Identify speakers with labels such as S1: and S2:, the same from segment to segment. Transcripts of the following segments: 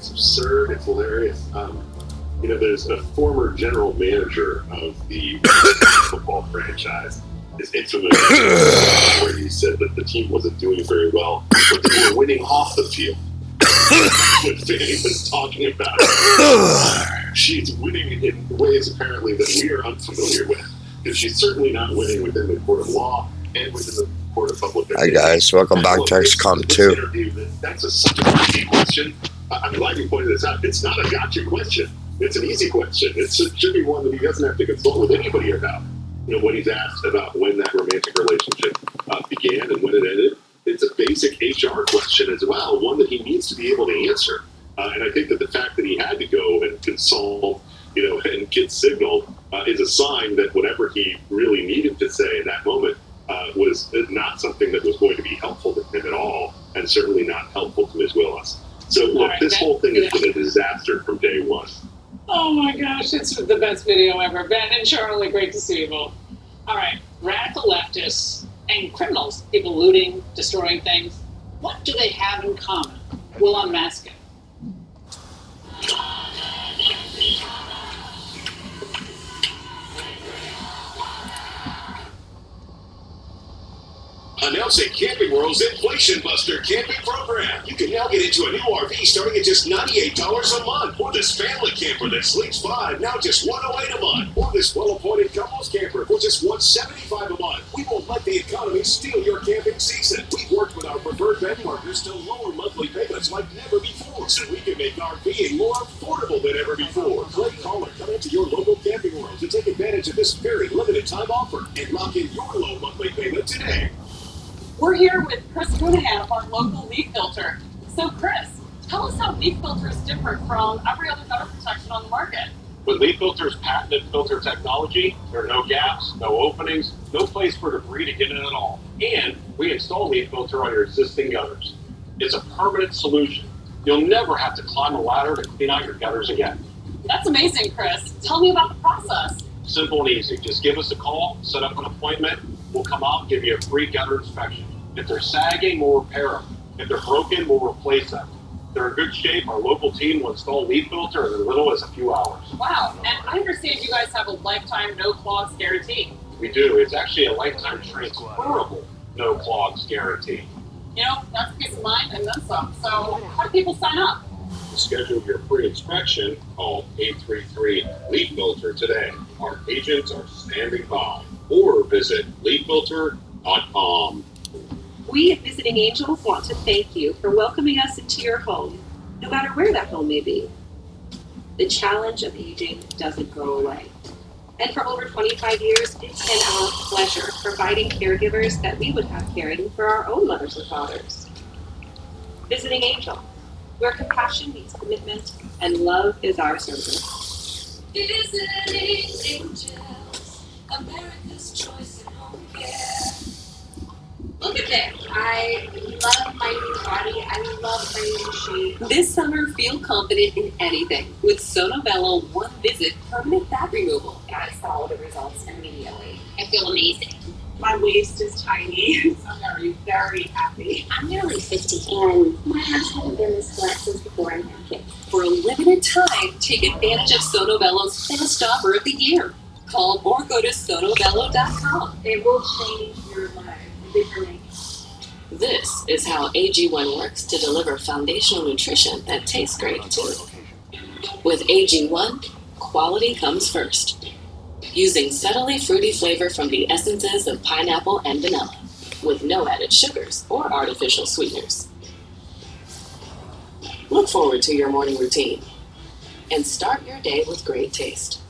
S1: It's absurd. It's hilarious. There's a former general manager of the football franchise is infamous where he said that the team wasn't doing very well, but they were winning off the field. What Fanny was talking about. She's winning in ways apparently that we are unfamiliar with, because she's certainly not winning within the court of law and within the court of public opinion.
S2: Hi guys, welcome back to XCOM 2.
S1: That's such a easy question. I'm glad you pointed this out. It's not a gotcha question. It's an easy question. It should be one that he doesn't have to consult with anybody about. When he's asked about when that romantic relationship began and when it ended, it's a basic HR question as well, one that he needs to be able to answer. And I think that the fact that he had to go and consult, and get signal is a sign that whatever he really needed to say in that moment was not something that was going to be helpful to him at all, and certainly not helpful to Ms. Willis. So look, this whole thing has been a disaster from day one.
S3: Oh my gosh, it's the best video ever. Ben and Charlie, great to see you both. All right, radical leftists and criminals, people looting, destroying things. What do they have in common? We'll unmask it.
S4: Announcing Camping World's Inflation Buster camping program. You can now get into a new RV starting at just $98 a month. Or this family camper that sleeps 5, now just $108 a month. Or this well-appointed couples camper for just $175 a month. We won't let the economy steal your camping season. We've worked with our preferred bank partners to lower monthly payments like never before, so we can make RVing more affordable than ever before. Click, call, or come into your local Camping World to take advantage of this very limited time offer and lock in your low monthly payment today.
S3: We're here with Chris Goonahan of our local leak filter. So Chris, tell us how leak filter is different from every other gutter protection on the market.
S5: With leak filter's patented filter technology, there are no gaps, no openings, no place for debris to get in at all. And we install leak filter on your existing gutters. It's a permanent solution. You'll never have to climb a ladder to clean out your gutters again.
S3: That's amazing, Chris. Tell me about the process.
S5: Simple and easy. Just give us a call, set up an appointment. We'll come out and give you a free gutter inspection. If they're sagging, we'll repair them. If they're broken, we'll replace them. If they're in good shape, our local team will install leak filter in as little as a few hours.
S3: Wow, and I understand you guys have a lifetime no clogs guarantee.
S5: We do. It's actually a lifetime transferable no clogs guarantee.
S3: That's peace of mind and then some. So how do people sign up?
S5: To schedule your free inspection, call 833 Leak Filter today. Our agents are standing by. Or visit leakfilter.com.
S6: We at Visiting Angels want to thank you for welcoming us into your home, no matter where that home may be. The challenge of aging doesn't go away. And for over 25 years, it's been our pleasure providing caregivers that we would have caring for our own mothers and fathers. Visiting Angel, where compassion meets commitment and love is our service.
S7: Visiting Angels, America's choice in home care. Look at this. I love my new body. I love my new shape.
S6: This summer, feel confident in anything with Sono Bello One Visit Permanent Fat Removal.
S7: I saw the results immediately.
S8: I feel amazing.
S7: My waist is tiny. I'm very, very happy.
S8: I'm nearly 50 and my abs haven't been this flat since before I had kids.
S6: For a limited time, take advantage of Sono Bello's best offer of the year. Call or go to sonobello.com.
S7: It will change your life.
S6: This is how AG1 works to deliver foundational nutrition that tastes great too. With AG1, quality comes first. Using subtly fruity flavor from the essences of pineapple and vanilla, with no added sugars or artificial sweeteners. Look forward to your morning routine and start your day with great taste.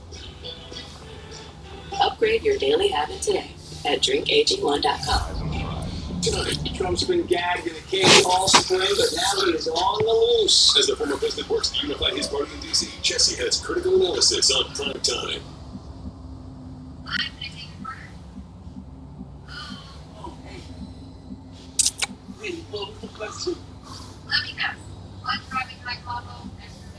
S6: Upgrade your daily habit today at drinkag1.com.
S4: Tonight, Trump's been gagged in a cage all spring, but now he is on the loose. As the former president works to unify his party in D.C., Jesse has critical analysis on prime time.
S7: I'm going to take your order.
S3: Wait, what was the question?
S7: Let me guess. What's driving high level extra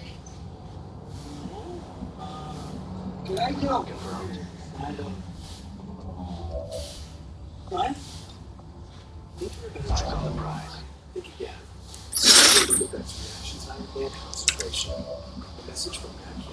S3: Can I go? I don't. What? Think you're better try the prize. Think again. Look at that reaction time.
S9: and concentration. A message from Canada.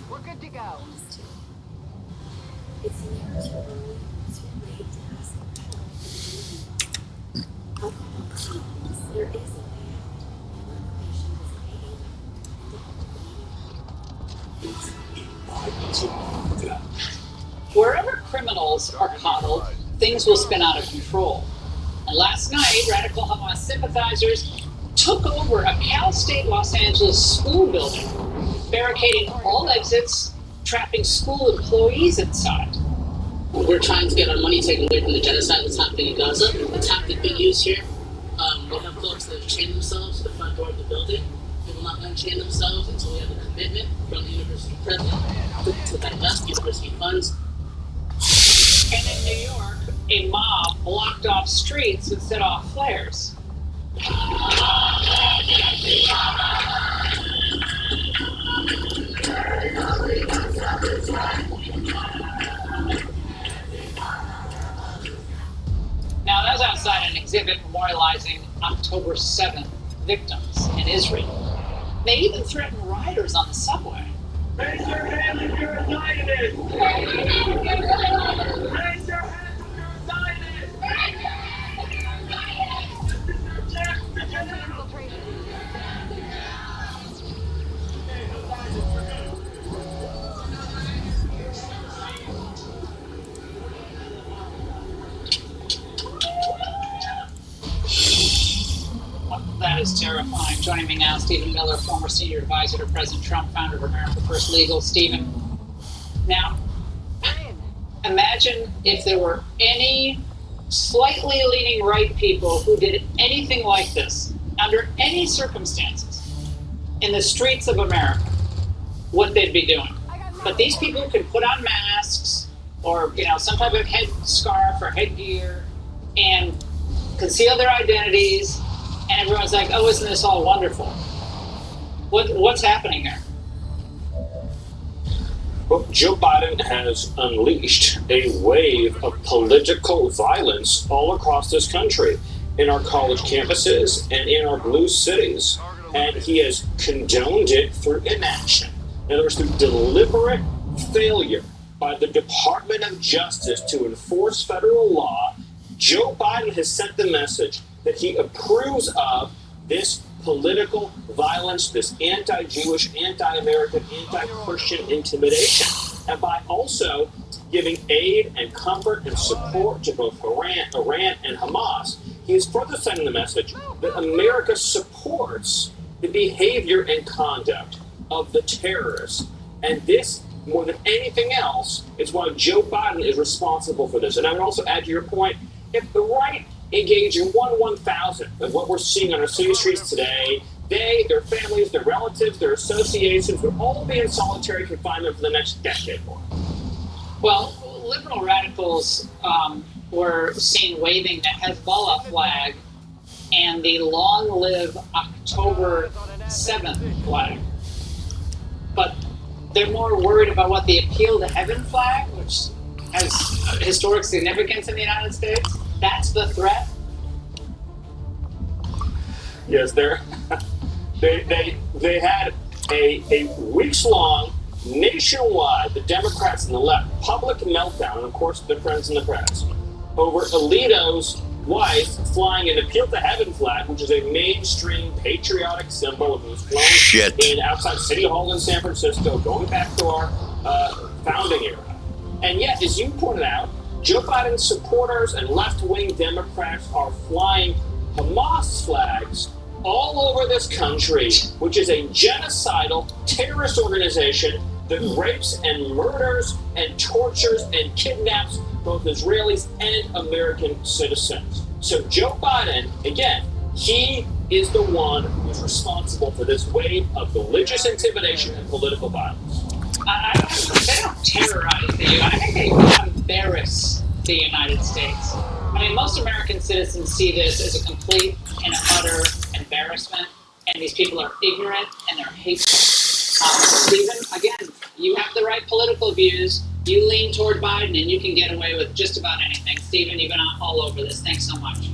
S10: We're good to go.
S8: It's never too early, too late to ask for help. There is a way out.
S3: Wherever criminals are coddled, things will spin out of control. And last night, radical Hamas sympathizers took over a Cal State Los Angeles school building, barricading all exits, trapping school employees inside.
S11: We're trying to get our money taken away from the genocide that's happening in Gaza. The tactic being used here, we have folks that have chained themselves to the front door of the building. They will not unchain themselves until we have a commitment from the university president to divest university funds.
S3: And in New York, a mob blocked off streets and set off flares. Now, that's outside an exhibit memorializing October 7th victims in Israel. They even threatened rioters on the subway.
S5: Raise your hand if you're a Zionist! Raise your hand if you're a Zionist! This is your chance to get infiltrated! Okay, no Zionists, we're good.
S3: That is terrifying. Joining me now, Stephen Miller, former senior advisor to President Trump, founder of America First Legal. Stephen, now, imagine if there were any slightly leaning right people who did anything like this, under any circumstances, in the streets of America, what they'd be doing. But these people can put on masks or, some type of head scarf or headgear and conceal their identities. And everyone's like, oh, isn't this all wonderful? What's happening here?
S12: Well, Joe Biden has unleashed a wave of political violence all across this country, in our college campuses and in our blue cities. And he has condoned it through inaction. In other words, through deliberate failure by the Department of Justice to enforce federal law. Joe Biden has sent the message that he approves of this political violence, this anti-Jewish, anti-American, anti-Christian intimidation. And by also giving aid and comfort and support to both Iran and Hamas, he is further sending the message that America supports the behavior and conduct of the terrorists. And this, more than anything else, is why Joe Biden is responsible for this. And I would also add to your point, if the right engage in 1/1000 of what we're seeing on our city streets today, they, their families, their relatives, their associations would all be in solitary confinement for the next decade more.
S3: Well, liberal radicals were seen waving the Hezbollah flag and the long-live October 7th flag. But they're more worried about what the Appeal to Heaven flag, which has historic significance in the United States. That's the threat?
S12: Yes, they had a weeks-long, nationwide, the Democrats and the left, public meltdown, and of course their friends in the press, over Alito's wife flying an Appeal to Heaven flag, which is a mainstream patriotic symbol of was flown in outside City Hall in San Francisco, going back to our founding era. And yet, as you pointed out, Joe Biden's supporters and left-wing Democrats are flying Hamas flags all over this country, which is a genocidal terrorist organization that rapes and murders and tortures and kidnaps both Israelis and American citizens. So Joe Biden, again, he is the one who's responsible for this wave of religious intimidation and political violence.
S3: They don't terrorize the U.S. I think they embarrass the United States. I mean, most American citizens see this as a complete and utter embarrassment, and these people are ignorant and they're hateful. Stephen, again, you have the right political views. You lean toward Biden, and you can get away with just about anything. Stephen, you've been all over this. Thanks so much.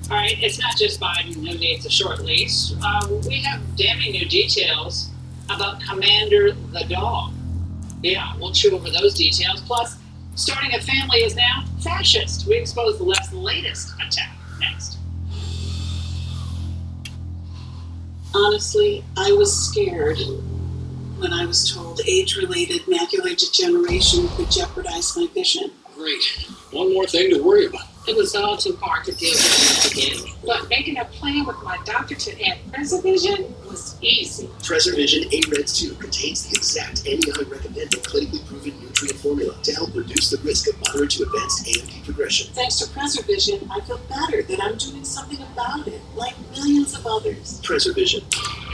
S3: All right, it's not just Biden who needs a short leash. We have damning new details about Commander the dog. Yeah, we'll chew over those details. Plus, starting a family is now fascist. We expose the left's latest attack next.
S10: Honestly, I was scared when I was told age-related macular degeneration could jeopardize my vision.
S9: Great. One more thing to worry about.
S3: It was all too hard to deal with at the beginning. But making a plan with my doctor to add Preservision was easy.
S9: Preservision A-Reds 2 contains the exact NEI-recommended clinically proven nutrient formula to help reduce the risk of moderate to advanced AMD progression.
S10: Thanks to Preservision, I feel better that I'm doing something about it, like millions of others.
S9: Preservision.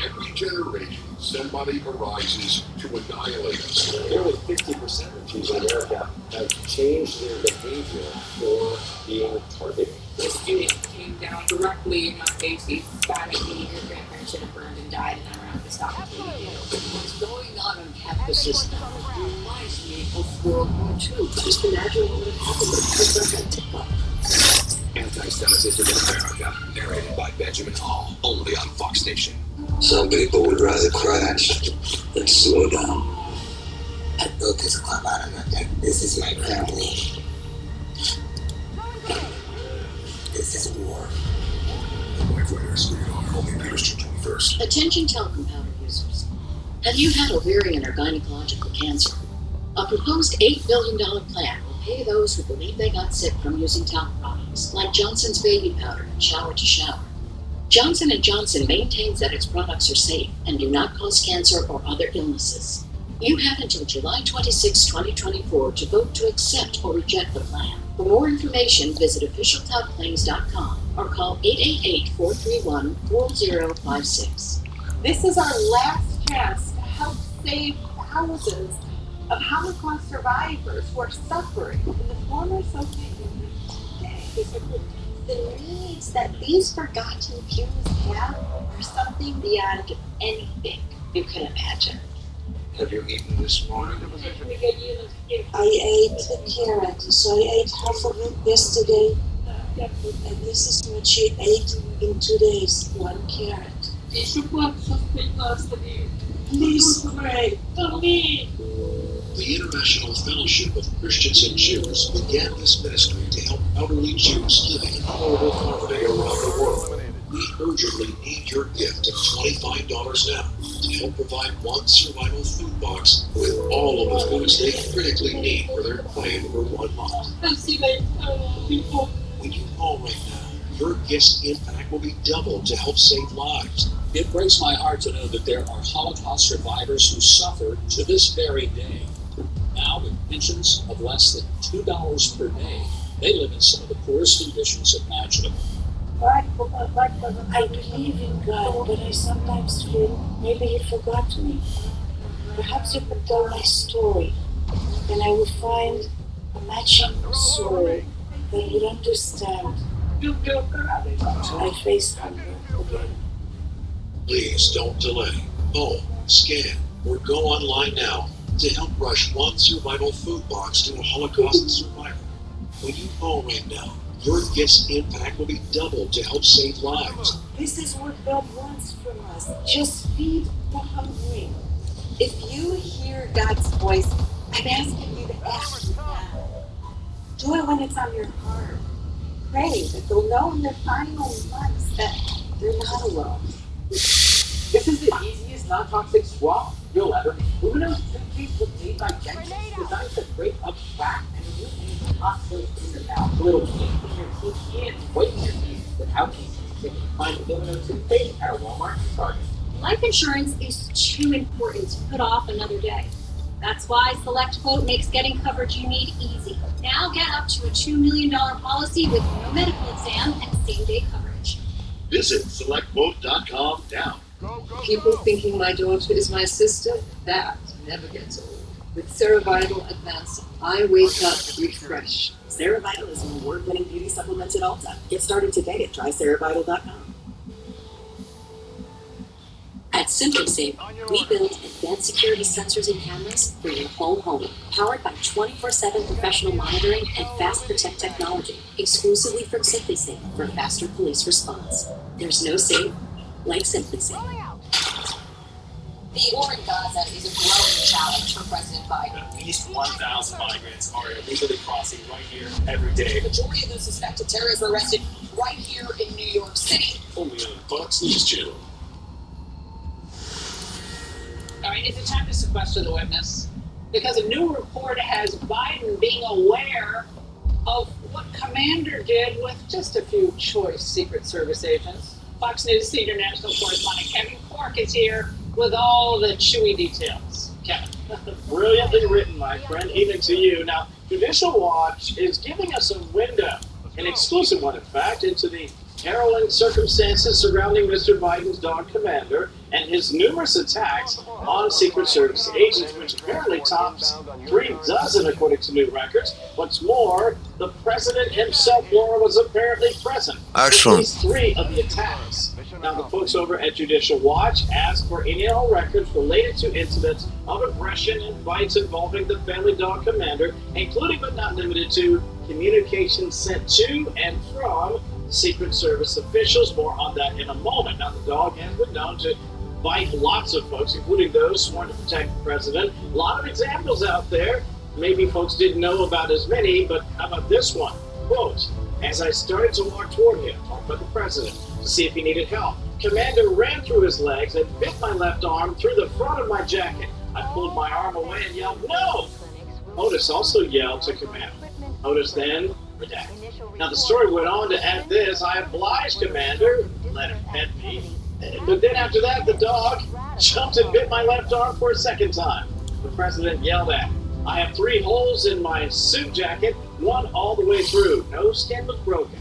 S1: Every generation, somebody arises to annihilate us.
S13: Nearly 50% of Jews in America have changed their behavior for being targeted.
S14: The student came down directly in my face. He stabbed me. Your grandparents should have burned and died, and I ran to stop him.
S13: What's going on campuses now reminds me of World War II. Just imagine what would have happened if it was like on TikTok.
S4: Anti-Semitism in America, narrated by Benjamin Hall, only on Fox Nation.
S15: Some people would rather crash than slow down. I built this club out of nothing. This is my family. This is war.
S16: Attention telecom powder users. Have you had ovarian or gynecological cancer? A proposed $8 billion plan will pay those who believe they got sick from using talc products, like Johnson's baby powder and shower to shower. Johnson & Johnson maintains that its products are safe and do not cause cancer or other illnesses. You have until July 26, 2024 to vote to accept or reject the plan. For more information, visit officialtalkclaims.com or call 888-431-4056.
S10: This is our last chance to help save thousands of Holocaust survivors who are suffering in the former Soviet Union today.
S8: The needs that these forgotten Jews have are something beyond anything you can imagine.
S15: Have you eaten this morning?
S10: I ate the carrot, so I ate half of it yesterday, and this is what she ate in 2 days, 1 carrot. Please pray for me.
S9: The International Fellowship of Christians and Jews began this ministry to help elderly Jews living in horrible poverty around the world. We urgently need your gift of $25 now to help provide one survival food box with all of the foods they critically need for their plan for 1 month. When you call right now, your gift's impact will be doubled to help save lives.
S17: It breaks my heart to know that there are Holocaust survivors who suffer to this very day. Now, with pensions of less than $2 per day, they live in some of the poorest conditions imaginable.
S10: I believe in God, but I sometimes feel maybe He forgot me. Perhaps you could tell my story, and I would find a matching soul that would understand. I face hunger again.
S9: Please don't delay. Call, scan, or go online now to help rush one survival food box to a Holocaust survivor. When you call right now, your gift's impact will be doubled to help save lives.
S10: This is what God wants from us. Just feed the hungry.
S8: If you hear God's voice, I'm asking you to ask Him now.
S10: Do it when it's on your heart. Pray that they'll know in their final months that they're not alone.
S18: This is the easiest non-toxic swab you'll ever make. Luminous toothpaste was made by dentists designed to break up plaque and remove any possible in your mouth. A little heat in your teeth and whiten your teeth without tasting chicken. Find aluminum toothpaste at Walmart and Target.
S6: Life insurance is too important to put off another day. That's why Select Quote makes getting coverage you need easy. Now get up to a $2 million policy with no medical exam and same-day coverage.
S4: Visit SelectQuote.com now.
S14: People thinking my daughter is my sister, that never gets old. With CeraVital Advanced, I wake up refreshed.
S19: CeraVital is an award-winning beauty supplement at Ulta. Get started today at tryceravital.com.
S16: At SimpliSafe, we build advanced security sensors and cameras for your whole home, powered by 24/7 professional monitoring and Fast Protect technology, exclusively from SimpliSafe for faster police response. There's no safe like SimpliSafe.
S7: The war in Gaza is a growing challenge for President Biden.
S18: At least 1,000 migrants are illegally crossing right here every day.
S7: The majority of those suspected terrorists were arrested right here in New York City.
S9: Only on Fox News Channel.
S3: All right, is it time to sequester the witness? Because a new report has Biden being aware of what Commander did with just a few choice Secret Service agents. Fox News senior national correspondent Kevin Cork is here with all the chewy details. Kevin.
S5: Brilliantly written, my friend, even to you. Now, Judicial Watch is giving us a window, an exclusive one, in fact, into the harrowing circumstances surrounding Mr. Biden's dog Commander and his numerous attacks on Secret Service agents, which apparently tops 36, according to new records. What's more, the president himself, Laura, was apparently present.
S2: Excellent.
S5: At least 3 of the attacks. Now, the folks over at Judicial Watch asked for any and all records related to incidents of aggression and fights involving the family dog Commander, including but not limited to communications sent to and from Secret Service officials. More on that in a moment. Now, the dog has been known to bite lots of folks, including those sworn to protect the president. A lot of examples out there. Maybe folks didn't know about as many, but how about this one? Quote, as I started to walk toward him, talk about the president, to see if he needed help, Commander ran through his legs and bit my left arm through the front of my jacket. I pulled my arm away and yelled, no! Otis also yelled to Commander. Otis then redacted. Now the story went on to add this, I obliged Commander, let him pet me, but then after that the dog jumped and bit my left arm for a second time. The president yelled at him. I have 3 holes in my suit jacket, 1 all the way through. No skin was broken.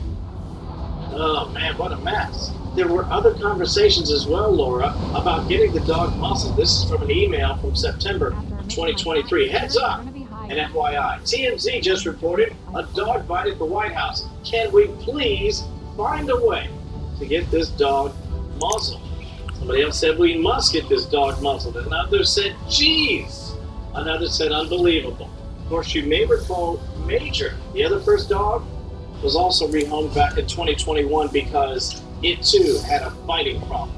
S5: Oh man, what a mess. There were other conversations as well, Laura, about getting the dog muzzled. This is from an email from September 2023. Heads up, and FYI, TMZ just reported a dog bite at the White House. Can we please find a way to get this dog muzzled? Somebody else said we must get this dog muzzled. Another said, geez. Another said, unbelievable. Of course, you may recall Major, the other first dog, was also rehomed back in 2021 because it too had a fighting problem.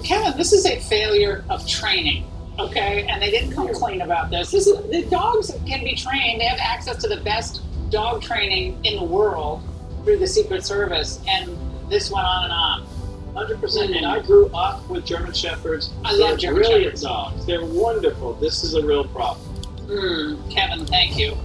S3: Kevin, this is a failure of training, okay? And they didn't come clean about this. The dogs can be trained. They have access to the best dog training in the world through the Secret Service, and this went on and on.
S5: 100%. And I grew up with German Shepherds.
S3: I love German
S5: brilliant
S3: Shepherds.
S5: dogs. They're wonderful. This is a real problem.
S3: Kevin, thank you.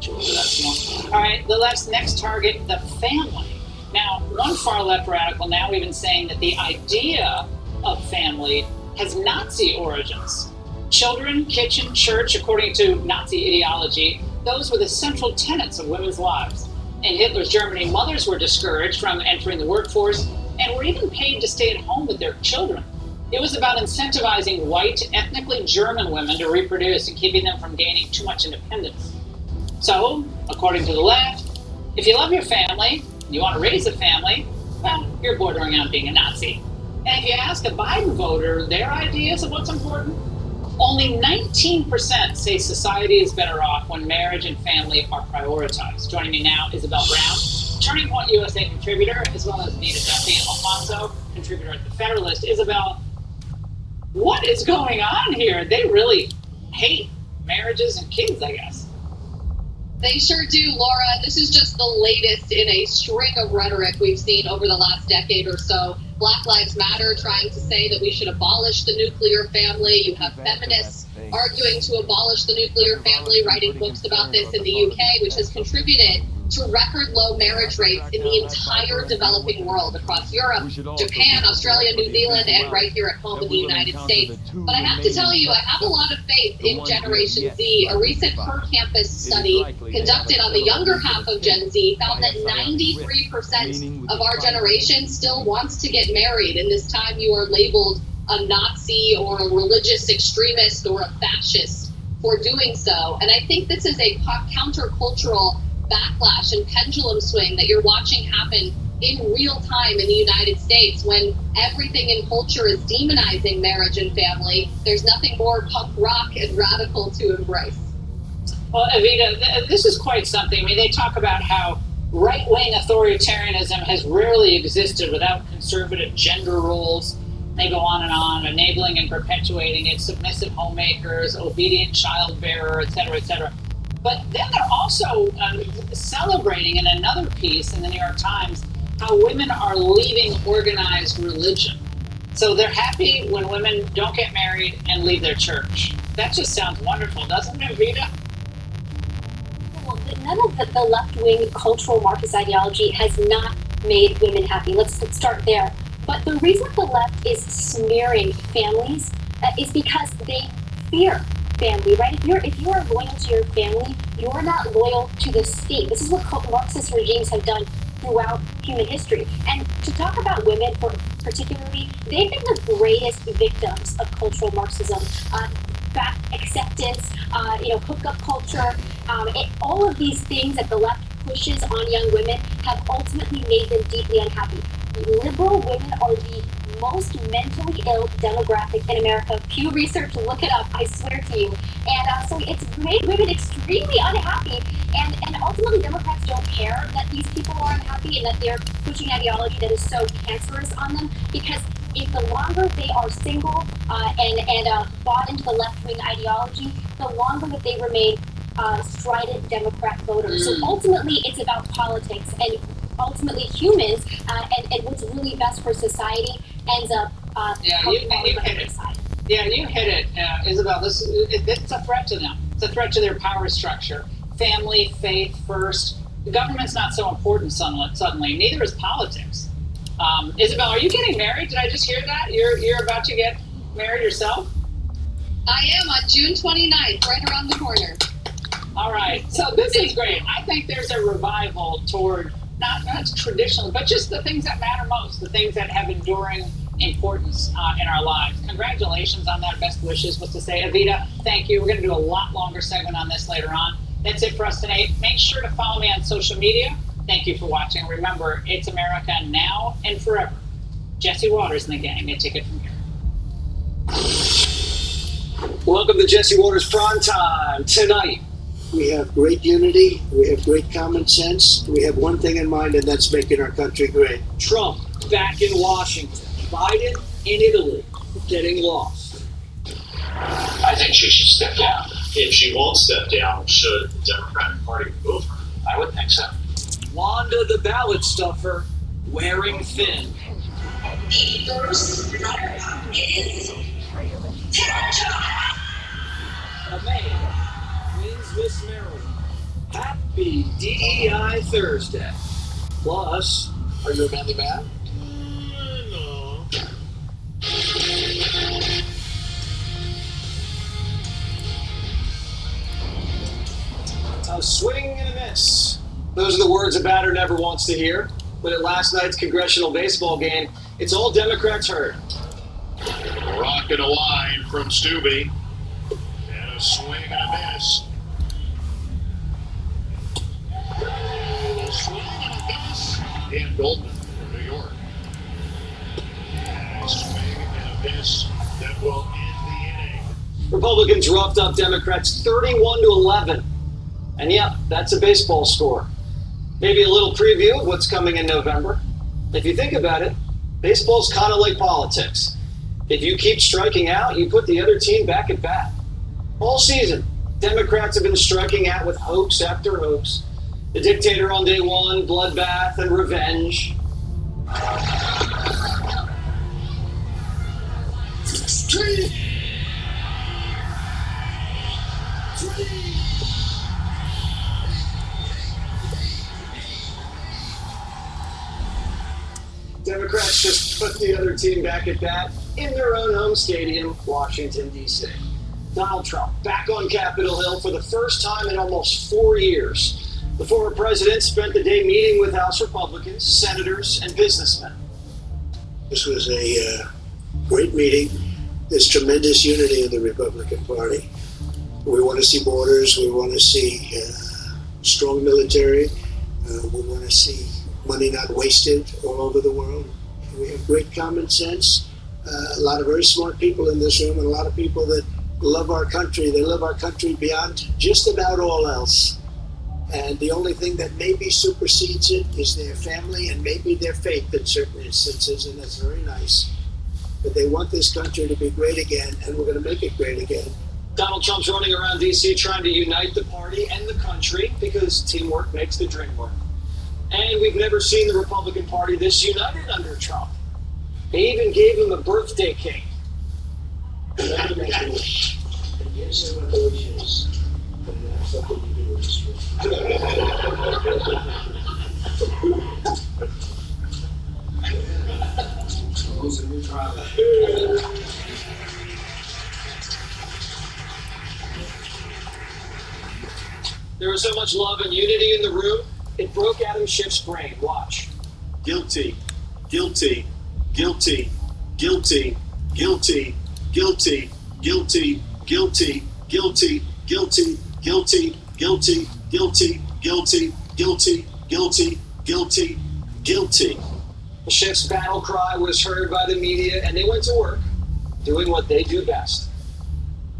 S3: All right, the next target, the family. Now, one far left radical now even saying that the idea of family has Nazi origins. Children, kitchen, church, according to Nazi ideology, those were the central tenets of women's lives. In Hitler's Germany, mothers were discouraged from entering the workforce and were even paid to stay at home with their children. It was about incentivizing white, ethnically German women to reproduce and keeping them from gaining too much independence. So, according to the left, if you love your family, you want to raise a family, well, you're bordering on being a Nazi. And if you ask a Biden voter their ideas of what's important, only 19% say society is better off when marriage and family are prioritized. Joining me now, Isabel Brown, Turning Point USA contributor, as well as Nita Duffy Alfonso, contributor at The Federalist. Isabel, what is going on here? They really hate marriages and kids, I guess.
S7: They sure do, Laura. This is just the latest in a string of rhetoric we've seen over the last decade or so. Black Lives Matter trying to say that we should abolish the nuclear family. You have feminists arguing to abolish the nuclear family, writing books about this in the UK, which has contributed to record low marriage rates in the entire developing world across Europe, Japan, Australia, New Zealand, and right here at home in the United States. But I have to tell you, I have a lot of faith in Generation Z. A recent per-campus study conducted on the younger half of Gen Z found that 93% of our generation still wants to get married, and this time you are labeled a Nazi or a religious extremist or a fascist for doing so. And I think this is a countercultural backlash and pendulum swing that you're watching happen in real time in the United States when everything in culture is demonizing marriage and family. There's nothing more punk rock and radical to embrace.
S3: Well, Evita, this is quite something. I mean, they talk about how right-wing authoritarianism has rarely existed without conservative gender roles. They go on, enabling and perpetuating it, submissive homemakers, obedient childbearer, et cetera, et cetera. But then they're also celebrating in another piece in the New York Times how women are leaving organized religion. So they're happy when women don't get married and leave their church. That just sounds wonderful, doesn't it, Vita?
S20: Well, none of the left-wing cultural Marxist ideology has not made women happy. Let's start there. But the reason the left is smearing families is because they fear family, right? If you are loyal to your family, you're not loyal to the state. This is what Marxist regimes have done throughout human history. And to talk about women, particularly, they've been the greatest victims of cultural Marxism. Fat acceptance, hookup culture, all of these things that the left pushes on young women have ultimately made them deeply unhappy. Liberal women are the most mentally ill demographic in America. Pew Research, look it up, I swear to you. And so it's made women extremely unhappy. And ultimately, Democrats don't care that these people are unhappy and that they're pushing ideology that is so cancerous on them, because if the longer they are single and bought into the left-wing ideology, the longer that they remain strident Democrat voters. So ultimately, it's about politics, and ultimately humans and what's really best for society ends up
S3: you hit it. Side. Yeah, you hit it, Isabel. It's a threat to them. It's a threat to their power structure. Family, faith first. The government's not so important suddenly. Neither is politics. Isabel, are you getting married? Did I just hear that? You're about to get married yourself?
S7: I am on June 29th, right around the corner.
S3: All right. So this is great. I think there's a revival toward not traditional, but just the things that matter most, the things that have enduring importance in our lives. Congratulations on that. Best wishes was to say. Evita, thank you. We're going to do a lot longer segment on this later on. That's it for us tonight. Make sure to follow me on social media. Thank you for watching. Remember, it's America now and forever. Jesse Waters and the gang. A ticket from here.
S21: Welcome to Jesse Waters Prime Time. Tonight, we have great unity, we have great common sense, we have one thing in mind, and that's making our country great.
S17: Trump back in Washington, Biden in Italy, getting lost.
S5: I think she should step down. If she won't step down, should the Democratic Party move her? I would think so.
S17: Wanda the ballot stuffer, wearing thin.
S22: The first runner-up is
S17: A man wins Miss Maryland. Happy DEI Thursday. Plus, are you a manly man?
S5: No.
S21: A swing and a miss. Those are the words a batter never wants to hear. But at last night's congressional baseball game, it's all Democrats heard.
S1: A rock and a line from Stubbe. And a swing and a miss. A swing and a miss. Dan Goldman from New York. And a swing and a miss that will end the inning.
S21: Republicans roughed up Democrats 31-11. And yeah, that's a baseball score. Maybe a little preview of what's coming in November. If you think about it, baseball's kind of like politics. If you keep striking out, you put the other team back at bat. All season, Democrats have been striking out with hoax after hoax. The dictator on day one, bloodbath, and revenge.
S22: Street.
S21: Democrats just put the other team back at bat in their own home stadium, Washington, D.C. Donald Trump back on Capitol Hill for the first time in almost 4 years. The former president spent the day meeting with House Republicans, senators, and businessmen.
S11: This was a great meeting. There's tremendous unity in the Republican Party. We want to see borders. We want to see strong military. We want to see money not wasted all over the world. We have great common sense. A lot of very smart people in this room, and a lot of people that love our country. They love our country beyond just about all else. And the only thing that maybe supersedes it is their family and maybe their faith in certain instances, and that's very nice. But they want this country to be great again, and we're going to make it great again.
S21: Donald Trump's running around D.C. trying to unite the party and the country because teamwork makes the dream work. And we've never seen the Republican Party this united under Trump. They even gave him a birthday cake. There was so much love and unity in the room, it broke Adam Schiff's brain. Watch.
S4: Guilty, guilty, guilty, guilty, guilty, guilty, guilty, guilty, guilty, guilty, guilty, guilty, guilty, guilty, guilty, guilty, guilty, guilty.
S21: The Schiff's battle cry was heard by the media, and they went to work, doing what they do best.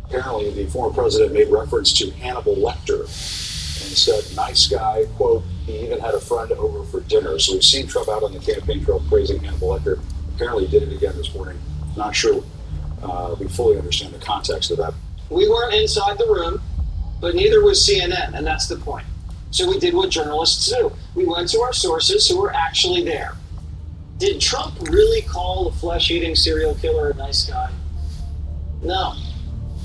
S12: Apparently, the former president made reference to Hannibal Lecter and said, nice guy, quote, he even had a friend over for dinner. So we've seen Trump out on the campaign trail praising Hannibal Lecter. Apparently he did it again this morning. Not sure we fully understand the context of that.
S21: We weren't inside the room, but neither was CNN, and that's the point. So we did what journalists do. We went to our sources who were actually there. Did Trump really call the flesh-eating serial killer a nice guy? No.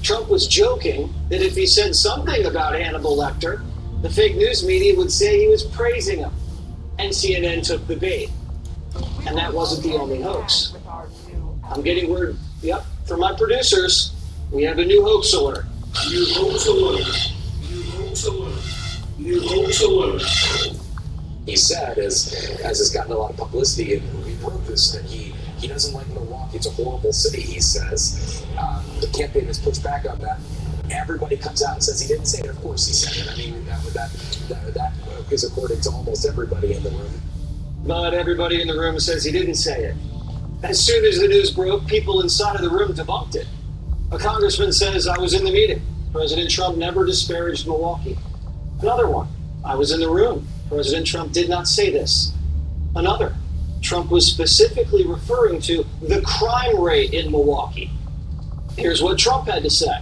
S21: Trump was joking that if he said something about Hannibal Lecter, the fake news media would say he was praising him. And CNN took the bait. And that wasn't the only hoax. I'm getting word, from my producers, we have a new hoax alert.
S22: New hoax alert. New hoax alert. New hoax alert.
S23: He said, as has gotten a lot of publicity, and we wrote this, that he doesn't like Milwaukee. It's a horrible city, he says. The campaign has pushed back on that. Everybody comes out and says he didn't say it. Of course he said it. I mean, that is according to almost everybody in the room.
S21: But everybody in the room says he didn't say it. As soon as the news broke, people inside of the room debunked it. A congressman says, I was in the meeting. President Trump never disparaged Milwaukee. Another one, I was in the room. President Trump did not say this. Another, Trump was specifically referring to the crime rate in Milwaukee. Here's what Trump had to say.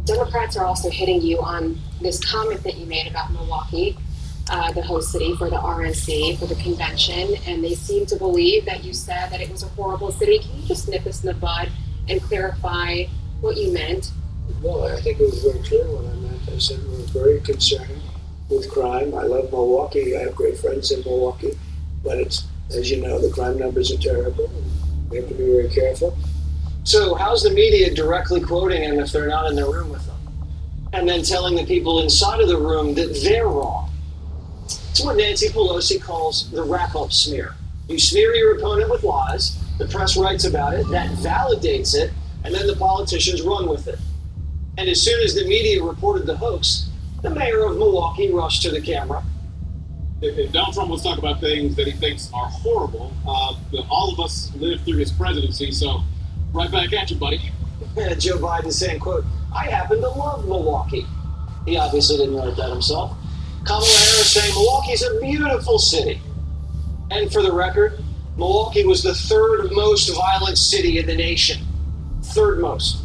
S24: Democrats are also hitting you on this comment that you made about Milwaukee, the host city for the RNC, for the convention, and they seem to believe that you said that it was a horrible city. Can you just nip us in the bud and clarify what you meant?
S11: No, I think it was very clear what I meant. I said we're very concerned with crime. I love Milwaukee. I have great friends in Milwaukee, but it's, as you know, the crime numbers are terrible. We have to be very careful.
S21: So how's the media directly quoting him if they're not in the room with him? And then telling the people inside of the room that they're wrong. It's what Nancy Pelosi calls the wrap-up smear. You smear your opponent with lies, the press writes about it, that validates it, and then the politicians run with it. And as soon as the media reported the hoax, the mayor of Milwaukee rushed to the camera.
S5: If Donald Trump wants to talk about things that he thinks are horrible, all of us lived through his presidency, so right back at you, buddy.
S21: Joe Biden saying, quote, I happen to love Milwaukee. He obviously didn't write that himself. Kamala Harris saying Milwaukee's a beautiful city. And for the record, Milwaukee was the third most violent city in the nation. Third most.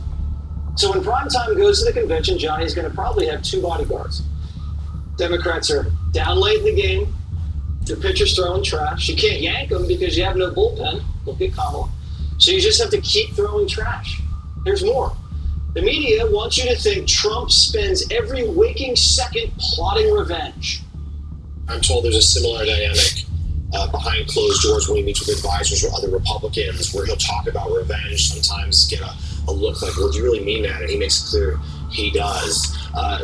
S21: So when primetime goes to the convention, Johnny's going to probably have 2 bodyguards. Democrats are down late in the game. Their pitcher's throwing trash. You can't yank them because you have no bullpen. Look at Kamala. So you just have to keep throwing trash. There's more. The media wants you to think Trump spends every waking second plotting revenge.
S23: I'm told there's a similar dynamic
S8: behind closed doors when he meets with advisors or other Republicans, where he'll talk about revenge, sometimes get a look like, well, do you really mean that? And he makes it clear he does.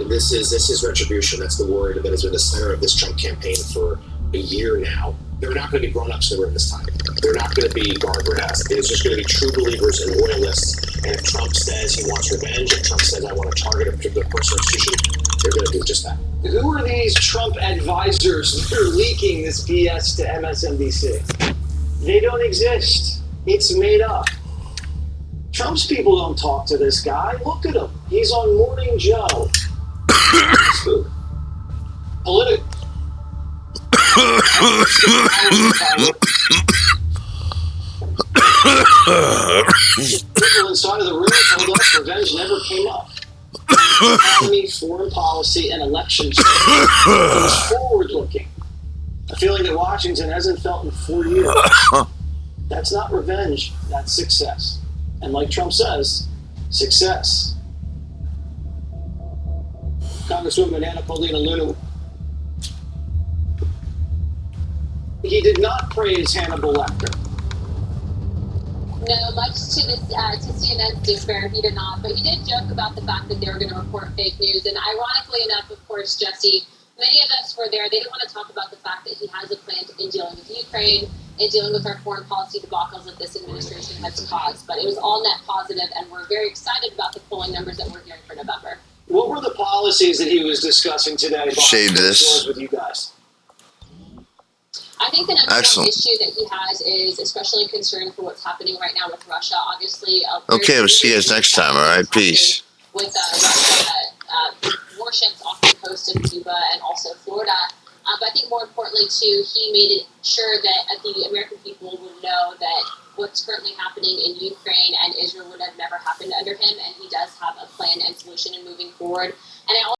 S8: This is retribution. That's the word that has been the center of this Trump campaign for a year now. There are not going to be grown-ups in the room this time. They're not going to be guardrails. It is just going to be true believers and loyalists. And if Trump says he wants revenge, if Trump says I want to target a particular person or institution, they're going to do just that.
S21: Who are these Trump advisors that are leaking this BS to MSNBC? They don't exist. It's made up. Trump's people don't talk to this guy. Look at him. He's on Morning Joe. Political. People inside of the room told us revenge never came up. Economy, foreign policy, and elections was forward-looking. A feeling that Washington hasn't felt in 4 years. That's not revenge. That's success. And like Trump says, success. Congresswoman Anna Paulina Luna. He did not praise Hannibal Lecter.
S7: No, much to this to CNN's despair, he did not. But he did joke about the fact that they were going to report fake news. And ironically enough, of course, Jesse, many of us were there. They didn't want to talk about the fact that he has a plan in dealing with Ukraine and dealing with our foreign policy debacles that this administration has caused. But it was all net positive, and we're very excited about the polling numbers that we're hearing for November.
S21: What were the policies that he was discussing today?
S2: Save this.
S21: With you guys.
S7: I think the number one issue that he has is especially concerned for what's happening right now with Russia. Obviously,
S2: okay, we'll see you guys next time. All right, peace.
S7: With Russia, warships off the coast of Cuba and also Florida. But I think more importantly, too, he made it sure that the American people would know that what's currently happening in Ukraine and Israel would have never happened under him, and he does have a plan and solution in moving forward. And I also